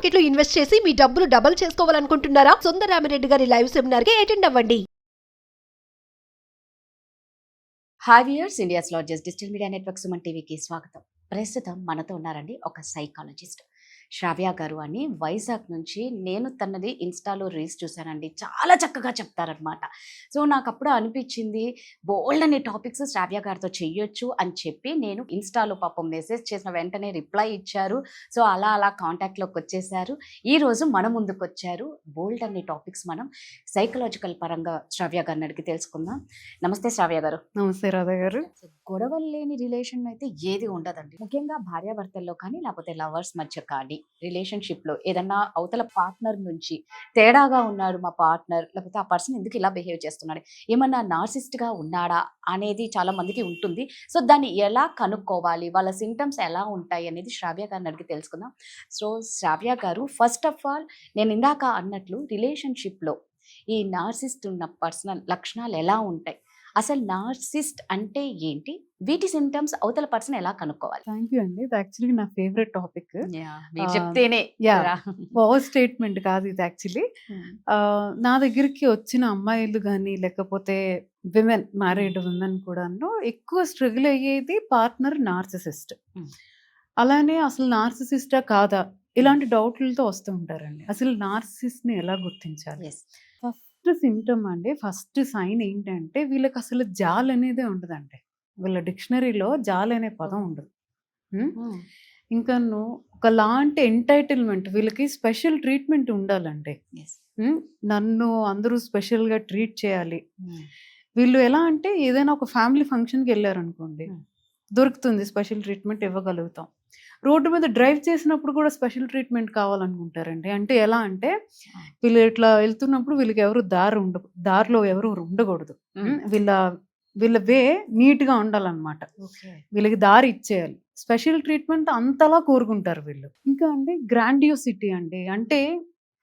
Market లో invest చేసి మీ డబ్బులు డబుల్ చేసుకోవాలనుకుంటున్నారా? సుందరరామిరెడ్డి గారి లైవ్ సెమినార్ కి అటెండ్ అవ్వండి. Hi viewers, India's largest digital media network Suman టీవీకి స్వాగతం. ప్రస్తుతం మనతో ఉన్నారండి ఒక సైకాలజిస్ట్ శ్రావ్య గారు అని, వైజాగ్ నుంచి. నేను తనది ఇన్స్టాలో రీల్స్ చూశానండి, చాలా చక్కగా చెప్తారనమాట. సో నాకు అప్పుడు అనిపించింది బోల్డ్ అనే టాపిక్స్ శ్రావ్య గారితో చెయ్యొచ్చు అని చెప్పి నేను ఇన్స్టాలో పాపం మెసేజ్ చేసిన వెంటనే రిప్లై ఇచ్చారు. సో అలా అలా కాంటాక్ట్లోకి వచ్చేసారు. ఈరోజు మన ముందుకు వచ్చారు. బోల్డ్ అనే టాపిక్స్ మనం సైకలాజికల్ పరంగా శ్రావ్య గారిని అడిగి తెలుసుకుందాం. నమస్తే శ్రావ్య గారు. నమస్తే రాధా గారు. గొడవలు లేని రిలేషన్ అయితే ఏది ఉండదండి. ముఖ్యంగా భార్యాభర్తల్లో కానీ లేకపోతే లవర్స్ మధ్య కానీ రిలేషన్షిప్ లో ఏదన్నా అవతల పార్ట్నర్ నుంచి తేడాగా ఉన్నాడు మా పార్ట్నర్, లేకపోతే ఆ పర్సన్ ఎందుకు ఇలా బిహేవ్ చేస్తున్నాడు, ఏమన్నా నార్సిస్ట్ గా ఉన్నాడా అనేది చాలా మందికి ఉంటుంది. సో దాన్ని ఎలా కనుక్కోవాలి, వాళ్ళ సింటమ్స్ ఎలా ఉంటాయి అనేది శ్రావ్య గారిని అడిగి తెలుసుకుందాం. సో శ్రావ్య గారు, ఫస్ట్ ఆఫ్ ఆల్ నేను ఇందాక అన్నట్లు రిలేషన్షిప్ లో ఈ నార్సిస్ట్ ఉన్న పర్సనల్ లక్షణాలు ఎలా ఉంటాయి, అసలు నార్సిస్ట్ అంటే ఏంటి, వీటి సింటమ్స్ అవతల పర్సన్ ఎలా కనుక్కోవాలి? థ్యాంక్ యూ అండి. ఇది యాక్చువల్లీ నా ఫేవరెట్ టాపిక్. మీరు చెప్తేనే పవర్ స్టేట్మెంట్ కాదు ఇది యాక్చువల్లీ. నా దగ్గరికి వచ్చిన అమ్మాయిలు కానీ లేకపోతే విమెన్, మ్యారీడ్ విమెన్ కూడాను ఎక్కువ స్ట్రగుల్ అయ్యేది పార్ట్నర్ నార్సిసిస్ట్. అలానే అసలు నార్సిసిస్టా కాదా ఇలాంటి డౌట్లతో వస్తూ ఉంటారండి. అసలు నార్సిసిస్ట్ ని ఎలా గుర్తించాలి? ఫస్ట్ సిమ్టమ్ అండి, ఫస్ట్ సైన్ ఏంటంటే వీళ్ళకి అసలు జాల్ అనేదే ఉండదండి. వీళ్ళ డిక్షనరీలో జాల్ అనే పదం ఉండదు. ఇంకా ఒకలాంటి ఎంటైటిల్మెంట్, వీళ్ళకి స్పెషల్ ట్రీట్మెంట్ ఉండాలండి. నన్ను అందరూ స్పెషల్గా ట్రీట్ చేయాలి. వీళ్ళు ఎలా అంటే ఏదైనా ఒక ఫ్యామిలీ ఫంక్షన్కి వెళ్ళారనుకోండి, దొరుకుతుంది, స్పెషల్ ట్రీట్మెంట్ ఇవ్వగలుగుతాం. రోడ్డు మీద డ్రైవ్ చేసినప్పుడు కూడా స్పెషల్ ట్రీట్మెంట్ కావాలనుకుంటారండి. అంటే ఎలా అంటే వీళ్ళు ఇట్లా వెళ్తున్నప్పుడు వీళ్ళకి ఎవరు దారిలో ఎవరు ఉండకూడదు. వీళ్ళ వే నీట్గా ఉండాలన్నమాట. వీళ్ళకి దారి ఇచ్చేయాలి. స్పెషల్ ట్రీట్మెంట్ అంతలా కోరుకుంటారు వీళ్ళు. ఇంకా అండి గ్రాండియోసిటీ అండి, అంటే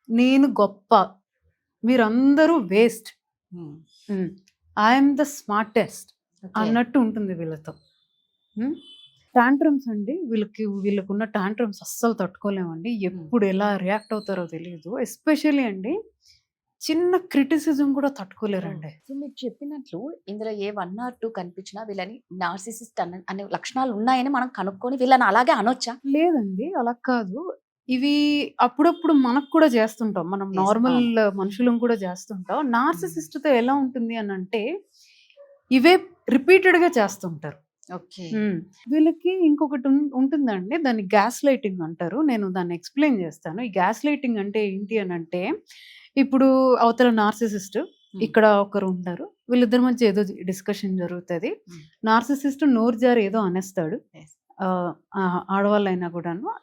నేను గొప్ప, మీరందరూ వేస్ట్, ఐఎమ్ ద స్మార్టెస్ట్ అన్నట్టు ఉంటుంది వీళ్ళతో. టాంట్రమ్స్ అండి, వీళ్ళకున్న టాంట్రమ్స్ అస్సలు తట్టుకోలేమండి. ఎప్పుడు ఎలా రియాక్ట్ అవుతారో తెలియదు. ఎస్పెషల్లీ అండి చిన్న క్రిటిసిజం కూడా తట్టుకోలేరండి. సో మీరు చెప్పినట్లు ఇందులో ఏ 1 or 2 కనిపించినా వీళ్ళని నార్సిసిస్ట్ అనే లక్షణాలు ఉన్నాయని మనం కనుక్కొని వీళ్ళని అలాగే అనొచ్చా? లేదండి, అలా కాదు. ఇవి అప్పుడప్పుడు మనకు కూడా చేస్తుంటాం, మనం నార్మల్ మనుషులం కూడా చేస్తుంటాం. నార్సిసిస్ట్తో ఎలా ఉంటుంది అని అంటే ఇవే రిపీటెడ్గా చేస్తుంటారు. వీళ్ళకి ఇంకొకటి ఉంటుందండి, దాన్ని గ్యాస్ లైటింగ్ అంటారు. నేను దాన్ని ఎక్స్ప్లెయిన్ చేస్తాను. ఈ గ్యాస్ లైటింగ్ అంటే ఏంటి అని అంటే, ఇప్పుడు అవతల నార్సిసిస్ట్, ఇక్కడ ఒకరు ఉంటారు, వీళ్ళిద్దరి మధ్య ఏదో డిస్కషన్ జరుగుతుంది. నార్సిసిస్ట్ నోరు జారి ఏదో అనేస్తాడు, ఆడవాళ్ళైనా కూడాను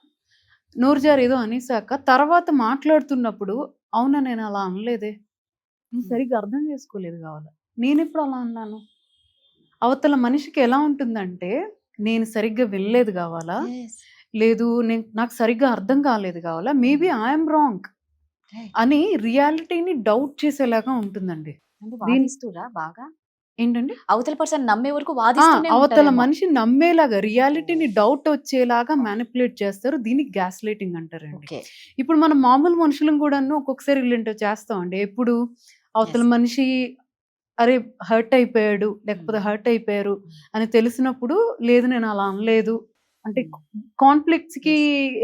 నోరు జారి ఏదో అనేసాక తర్వాత మాట్లాడుతున్నప్పుడు, అవునా నేను అలా అనలేదే, నేను సరిగ్గా అర్థం చేసుకోలేదు కావాలా, నేను ఎప్పుడు అలా అన్నాను. అవతల మనిషికి ఎలా ఉంటుందంటే, నేను సరిగ్గా వినలేదు కావాలా, లేదు నాకు సరిగ్గా అర్థం కాలేదు కావాలా, మేబీ ఐఎమ్ రాంగ్ అని రియాలిటీని డౌట్ చేసేలాగా ఉంటుందండి. బాగా ఏంటండి, అవతల పర్సన్ నమ్మే వరకు అవతల మనిషి నమ్మేలాగా రియాలిటీని డౌట్ వచ్చేలాగా మ్యానిపులేట్ చేస్తారు. దీనికి గ్యాస్ లైటింగ్ అంటారండి. ఇప్పుడు మనం మామూలు మనుషులను కూడాను ఒక్కొక్కసారి ఇలాంటివి చేస్తామండి. ఎప్పుడు అవతల మనిషి అరే హర్ట్ అయిపోయాడు లేకపోతే హర్ట్ అయిపోయారు అని తెలిసినప్పుడు, లేదు నేను అలా అనలేదు అంటే కాన్ఫ్లిక్ట్స్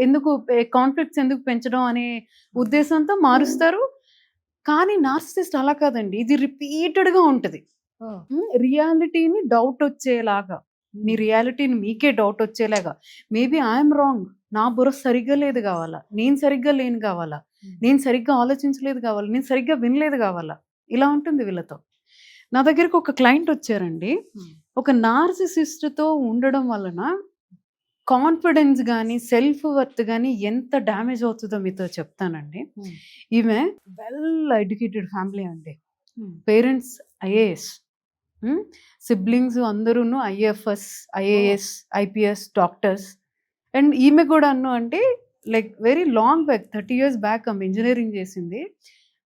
ఎందుకు పెంచడం అనే ఉద్దేశంతో మారుస్తారు. కానీ నార్సిసిస్ట్ అలా కాదండి, ఇది రిపీటెడ్గా ఉంటుంది. రియాలిటీని డౌట్ వచ్చేలాగా, మీ రియాలిటీని మీకే డౌట్ వచ్చేలాగా, మేబీ ఐఎమ్ రాంగ్, నా బుర్ర సరిగ్గా లేదు కావాలా, నేను సరిగ్గా లేను కావాలా, నేను సరిగ్గా ఆలోచించలేదు కావాలా, నేను సరిగ్గా వినలేదు కావాలా, ఇలా ఉంటుంది వీళ్ళతో. నా దగ్గరికి ఒక క్లయింట్ వచ్చారండి. ఒక నార్సిసిస్ట్తో ఉండడం వలన కాన్ఫిడెన్స్ కానీ సెల్ఫ్ వర్త్ కానీ ఎంత డ్యామేజ్ అవుతుందో మీతో చెప్తానండి. ఈమె వెల్ ఎడ్యుకేటెడ్ ఫ్యామిలీ అండి, పేరెంట్స్ ఐఏఎస్, సిబ్లింగ్స్ అందరూ IFS, IAS, IPS, doctors. And ఈమె కూడా అంటే like very long back, 30 years back ఆమె ఇంజనీరింగ్ చేసింది.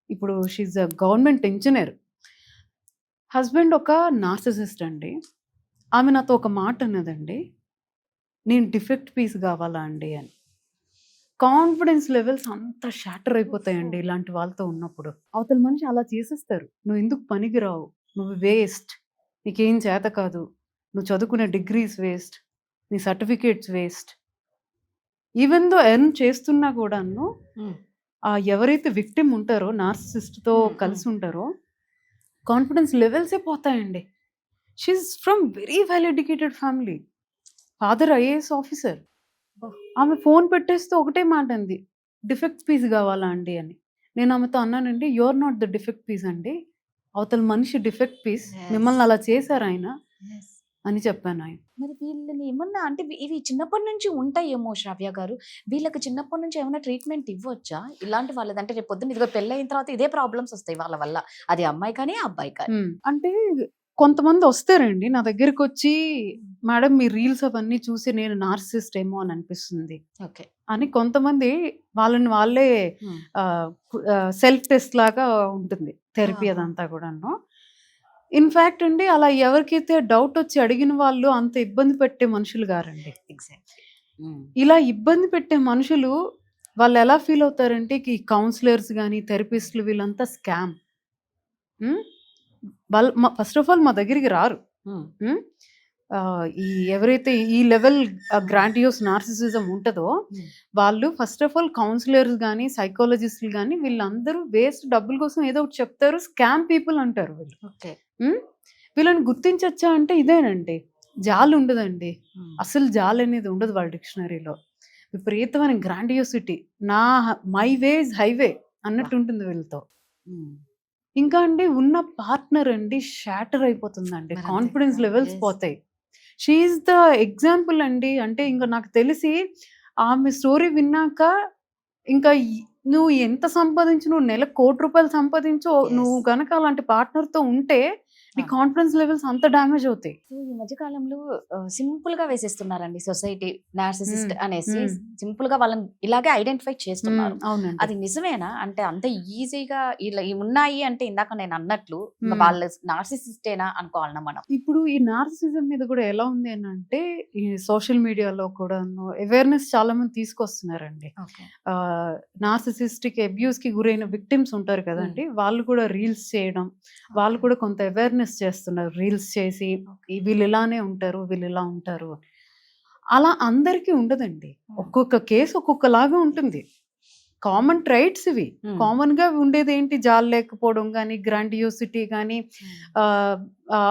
ఇప్పుడు she a government engineer. Husband ఒక నార్సిసిస్ట్ అండి. ఆమె నాతో ఒక మాట అన్నదండి, నేను డిఫెక్ట్ పీస్ కావాలా అండి అని. కాన్ఫిడెన్స్ లెవెల్స్ అంత షాటర్ అయిపోతాయండి ఇలాంటి వాళ్ళతో ఉన్నప్పుడు. అవతల మనిషి అలా చేసేస్తారు. నువ్వు ఎందుకు పనికిరావు, నువ్వు వేస్ట్, నీకేం చేత కాదు, నువ్వు చదువుకునే డిగ్రీస్ వేస్ట్, నీ certificates waste. Even though earn చేస్తున్నా కూడాను ఎవరైతే విక్టిమ్ ఉంటారో నార్సిసిస్ట్తో కలిసి ఉంటారో కాన్ఫిడెన్స్ లెవెల్సే పోతాయండి. She is from very well educated family, father IAS officer. ఆమె ఫోన్ పెట్టేస్తే ఒకటే మాట అంది, డిఫెక్ట్ పీస్ కావాలా అండి అని. నేను ఆమెతో అన్నానండి, you're not the defect piece అండి, అవతల మనిషి డిఫెక్ట్ పీస్, మిమ్మల్ని అలా చేశారు ఆయన అని చెప్పాను ఆయన. మరి వీళ్ళని ఏమన్నా అంటే ఇవి చిన్నప్పటి నుంచి ఉంటాయేమో శ్రావ్య గారు, వీళ్ళకి చిన్నప్పటి నుంచి ఏమైనా ట్రీట్మెంట్ ఇవ్వచ్చా ఇలాంటి వాళ్ళది? అంటే రేపు పొద్దున్న ఇదిగో పెళ్ళైన తర్వాత ఇదే ప్రాబ్లమ్స్ వస్తాయి వాళ్ళ వల్ల, అది అమ్మాయి కానీ అబ్బాయి కానీ. అంటే కొంతమంది వస్తారండి నా దగ్గరికి వచ్చి, మేడం మీ రీల్స్ అవన్నీ చూసి నేను నార్సిసిస్ట్ ఏమో అని అనిపిస్తుంది ఓకే అని. కొంతమంది వాళ్ళని వాళ్ళే సెల్ఫ్ టెస్ట్ లాగా ఉంటుంది థెరపీ అదంతా కూడాను. ఇన్ఫాక్ట్ అండి అలా ఎవరికైతే డౌట్ వచ్చి అడిగిన వాళ్ళు అంత ఇబ్బంది పెట్టే మనుషులు గారండి. ఎగ్జాక్ట్లీ. ఇలా ఇబ్బంది పెట్టే మనుషులు వాళ్ళు ఎలా ఫీల్ అవుతారంటే ఈ కౌన్సిలర్స్ కానీ థెరపిస్టులు వీళ్ళంతా స్కామ్. వాళ్ళు ఫస్ట్ ఆఫ్ ఆల్ మా దగ్గరికి రారు. ఈ ఎవరైతే ఈ లెవెల్ గ్రాండియోస్ నార్సిసిజం ఉంటుందో వాళ్ళు ఫస్ట్ ఆఫ్ ఆల్ కౌన్సిలర్స్ కానీ సైకాలజిస్టులు కానీ వీళ్ళందరూ వేస్ట్ డబ్బుల కోసం ఏదో ఒకటి చెప్తారు, స్కామ్ పీపుల్ అంటారు వీళ్ళు. ఓకే. వీళ్ళని గుర్తించచ్చా అంటే ఇదేనండి, జాలి ఉండదండి, అసలు జాలి అనేది ఉండదు వాళ్ళ డిక్షనరీలో. విపరీతమైన grandiosity, my way is highway అన్నట్టు ఉంటుంది వీళ్ళతో. ఇంకా అండి ఉన్న పార్ట్నర్ అండి షాటర్ అయిపోతుందండి, కాన్ఫిడెన్స్ లెవెల్స్ పోతాయి. షీఈస్ ద ఎగ్జాంపుల్ అండి. అంటే ఇంకా నాకు తెలిసి ఆమె స్టోరీ విన్నాక ఇంకా నువ్వు ఎంత సంపాదించు, నువ్వు నెలకు ₹1,00,00,000 సంపాదించు, నువ్వు గనక అలాంటి పార్ట్నర్తో ఉంటే నీ కాన్ఫిడెన్స్ లెవెల్స్ అంత డ్యామేజ్ అవుతాయి. సో ఈ మధ్య కాలంలో సింపుల్ గా వేసేస్తున్నారండి సొసైటీ నార్సిసిస్ట్ అనేసి, సింపుల్ గా వాళ్ళని ఇలాగే ఐడెంటిఫై చేస్తున్నారు. అవునండి. అది నిజమేనా? అంటే అంత ఈజీగా ఇలా ఉన్నాయి అంటే ఇందాక నేను అన్నట్లు వాళ్ళ నార్సిసిస్టేనా అనుకోవాలన్నా మనం? ఇప్పుడు ఈ నార్సిసిజం మీద కూడా ఎలా ఉంది అని అంటే ఈ సోషల్ మీడియాలో కూడా అవేర్నెస్ చాలా మంది తీసుకొస్తున్నారండి. నార్సిసిస్టిక్ అబ్యూస్ కి గురైన విక్టిమ్స్ ఉంటారు కదండి, వాళ్ళు కూడా రీల్స్ చేయడం, వాళ్ళు కూడా కొంత అవేర్నెస్ చేస్తున్నారు. రీల్స్ చేసి వీళ్ళు ఇలానే ఉంటారు, వీళ్ళు ఇలా ఉంటారు. అలా అందరికీ ఉండదండి, ఒక్కొక్క కేసు ఒక్కొక్కలాగా ఉంటుంది. కామన్ ట్రైట్స్ ఇవి. కామన్ గా ఉండేది ఏంటి, జాలి లేకపోవడం కానీ, గ్రాండియోసిటీ కానీ,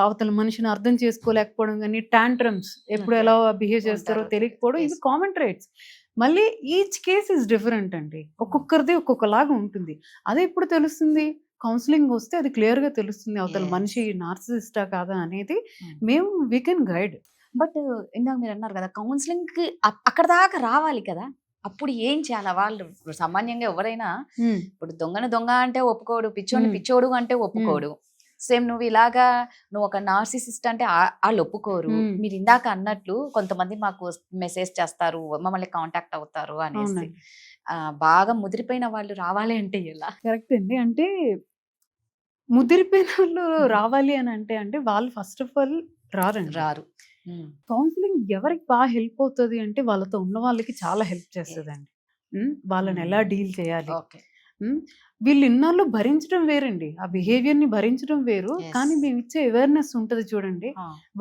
అవతల మనిషిని అర్థం చేసుకోలేకపోవడం కానీ, టాంట్రమ్స్, ఎప్పుడు ఎలా బిహేవ్ చేస్తారో తెలియకపోవడం, ఇవి కామన్ ట్రైట్స్. మళ్ళీ ఈచ్ కేస్ ఇస్ డిఫరెంట్ అండి, ఒక్కొక్కరిది ఒక్కొక్కలాగా ఉంటుంది. అదే ఇప్పుడు తెలుస్తుంది, కౌన్సిలింగ్ వస్తే అది క్లియర్ గా తెలుస్తుంది అవతల మనిషి నార్సిసిస్టా కాదా అనేది. మేము వీ కెన్ గైడ్. బట్ ఇందాక మీరు అన్నారు కదా కౌన్సిలింగ్ కి అక్కడ దాకా రావాలి కదా, అప్పుడు ఏం చేయాలి? వాళ్ళు సామాన్యంగా ఎవరైనా ఇప్పుడు దొంగను దొంగ అంటే ఒప్పుకోడు, పిచ్చోడిని పిచ్చోడు అంటే ఒప్పుకోడు. సేమ్ నువ్వు ఒక నార్సిసిస్ట్ అంటే వాళ్ళు ఒప్పుకోరు. మీరు ఇందాక అన్నట్లు కొంతమంది మాకు మెసేజ్ చేస్తారు, మమ్మల్ని కాంటాక్ట్ అవుతారు అనేసి. బాగా ముదిరిపోయిన వాళ్ళు రావాలి అంటే ఎలా? కరెక్ట్ అండి. అంటే ముదిరిపోయిన వాళ్ళు రావాలి అని అంటే వాళ్ళు ఫస్ట్ ఆఫ్ ఆల్ రారు. కౌన్సిలింగ్ ఎవరికి బాగా హెల్ప్ అవుతుంది అంటే వాళ్ళతో ఉన్న వాళ్ళకి చాలా హెల్ప్ చేస్తుందండి. వాళ్ళని ఎలా డీల్ చేయాలి, వీళ్ళు ఇన్నాళ్ళు భరించడం వేరండి, ఆ బిహేవియర్ ని భరించడం వేరు. కానీ మేము ఇచ్చే అవేర్నెస్ ఉంటుంది చూడండి,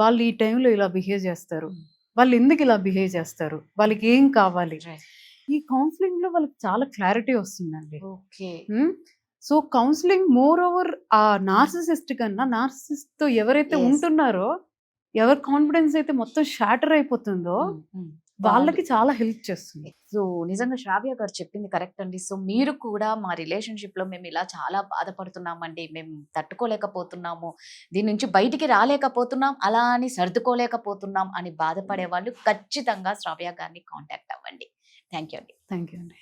వాళ్ళు ఈ టైంలో ఇలా బిహేవ్ చేస్తారు, వాళ్ళు ఎందుకు ఇలా బిహేవ్ చేస్తారు, వాళ్ళకి ఏం కావాలి, ఈ కౌన్సిలింగ్ లో వాళ్ళకి చాలా క్లారిటీ వస్తుందండి. సో కౌన్సిలింగ్ మోర్ ఓవర్ ఆ నార్సిసిస్ట్ కన్నా, నార్సిసిస్ట్ తో ఎవరైతే ఉంటున్నారో, ఎవరి కాన్ఫిడెన్స్ అయితే మొత్తం షాటర్ అయిపోతుందో వాళ్ళకి చాలా హెల్ప్ చేస్తుంది. సో నిజంగా శ్రావ్య గారు చెప్పింది కరెక్ట్ అండి. సో మీరు కూడా మా రిలేషన్షిప్ లో మేము ఇలా చాలా బాధపడుతున్నామండి, మేము తట్టుకోలేకపోతున్నాము, దీని నుంచి బయటికి రాలేకపోతున్నాం, అలా అని సర్దుకోలేకపోతున్నాం అని బాధపడే వాళ్ళు ఖచ్చితంగా శ్రావ్య గారిని కాంటాక్ట్ అవ్వండి. థ్యాంక్ యూ అండి. థ్యాంక్ యూ అండి.